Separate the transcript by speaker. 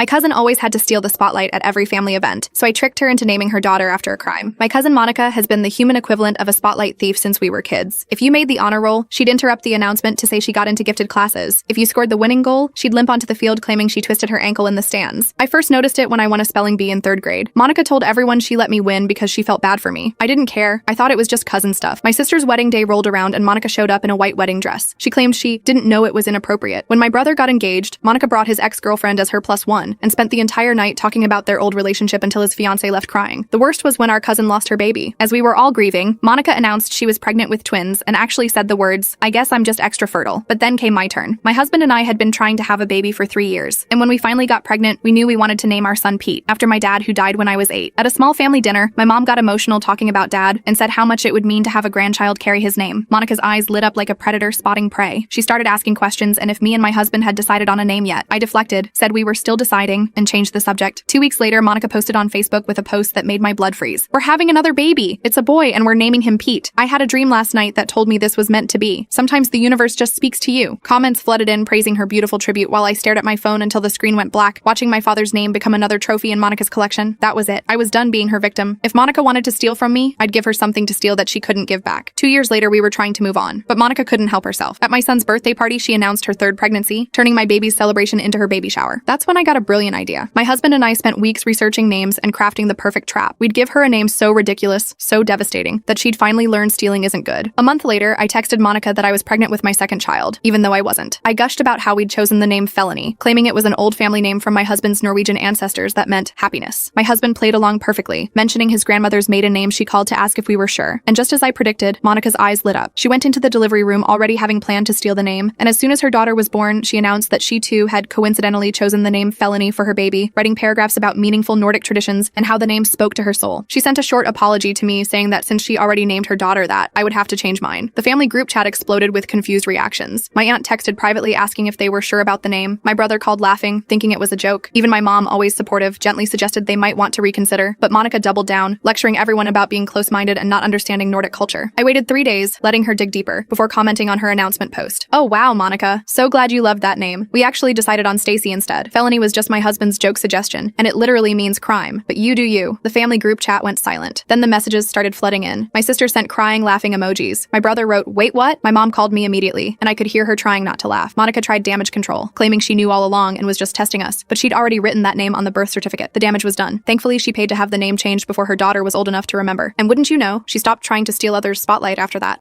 Speaker 1: My cousin always had to steal the spotlight at every family event, so I tricked her into naming her daughter after a crime. My cousin Monica has been the human equivalent of a spotlight thief since we were kids. If you made the honor roll, she'd interrupt the announcement to say she got into gifted classes. If you scored the winning goal, she'd limp onto the field claiming she twisted her ankle in the stands. I first noticed it when I won a spelling bee in 3rd grade. Monica told everyone she let me win because she felt bad for me. I didn't care. I thought it was just cousin stuff. My sister's wedding day rolled around and Monica showed up in a white wedding dress. She claimed she didn't know it was inappropriate. When my brother got engaged, Monica brought his ex-girlfriend as her +1 and spent the entire night talking about their old relationship until his fiancé left crying. The worst was when our cousin lost her baby. As we were all grieving, Monica announced she was pregnant with twins and actually said the words, "I guess I'm just extra fertile." But then came my turn. My husband and I had been trying to have a baby for 3 years, and when we finally got pregnant, we knew we wanted to name our son Pete, after my dad who died when I was 8. At a small family dinner, my mom got emotional talking about dad and said how much it would mean to have a grandchild carry his name. Monica's eyes lit up like a predator spotting prey. She started asking questions and if me and my husband had decided on a name yet. I deflected, said we were still deciding, and changed the subject. 2 weeks later, Monica posted on Facebook with a post that made my blood freeze. "We're having another baby. It's a boy and we're naming him Pete. I had a dream last night that told me this was meant to be. Sometimes the universe just speaks to you." Comments flooded in praising her beautiful tribute while I stared at my phone until the screen went black, watching my father's name become another trophy in Monica's collection. That was it. I was done being her victim. If Monica wanted to steal from me, I'd give her something to steal that she couldn't give back. 2 years later, we were trying to move on, but Monica couldn't help herself. At my son's birthday party, she announced her 3rd pregnancy, turning my baby's celebration into her baby shower. That's when I got a brilliant idea. My husband and I spent weeks researching names and crafting the perfect trap. We'd give her a name so ridiculous, so devastating, that she'd finally learn stealing isn't good. A month later, I texted Monica that I was pregnant with my 2nd child, even though I wasn't. I gushed about how we'd chosen the name Felony, claiming it was an old family name from my husband's Norwegian ancestors that meant happiness. My husband played along perfectly, mentioning his grandmother's maiden name. She called to ask if we were sure. And just as I predicted, Monica's eyes lit up. She went into the delivery room already having planned to steal the name, and as soon as her daughter was born, she announced that she too had coincidentally chosen the name Felony for her baby, writing paragraphs about meaningful Nordic traditions and how the name spoke to her soul. She sent a short apology to me saying that since she already named her daughter that, I would have to change mine. The family group chat exploded with confused reactions. My aunt texted privately asking if they were sure about the name. My brother called laughing, thinking it was a joke. Even my mom, always supportive, gently suggested they might want to reconsider, but Monica doubled down, lecturing everyone about being close-minded and not understanding Nordic culture. I waited 3 days, letting her dig deeper, before commenting on her announcement post. "Oh wow, Monica. So glad you loved that name. We actually decided on Stacy instead. Felony was just my husband's joke suggestion, and it literally means crime. But you do you." The family group chat went silent. Then the messages started flooding in. My sister sent crying, laughing emojis. My brother wrote, "Wait, what?" My mom called me immediately, and I could hear her trying not to laugh. Monica tried damage control, claiming she knew all along and was just testing us, but she'd already written that name on the birth certificate. The damage was done. Thankfully, she paid to have the name changed before her daughter was old enough to remember. And wouldn't you know, she stopped trying to steal others' spotlight after that.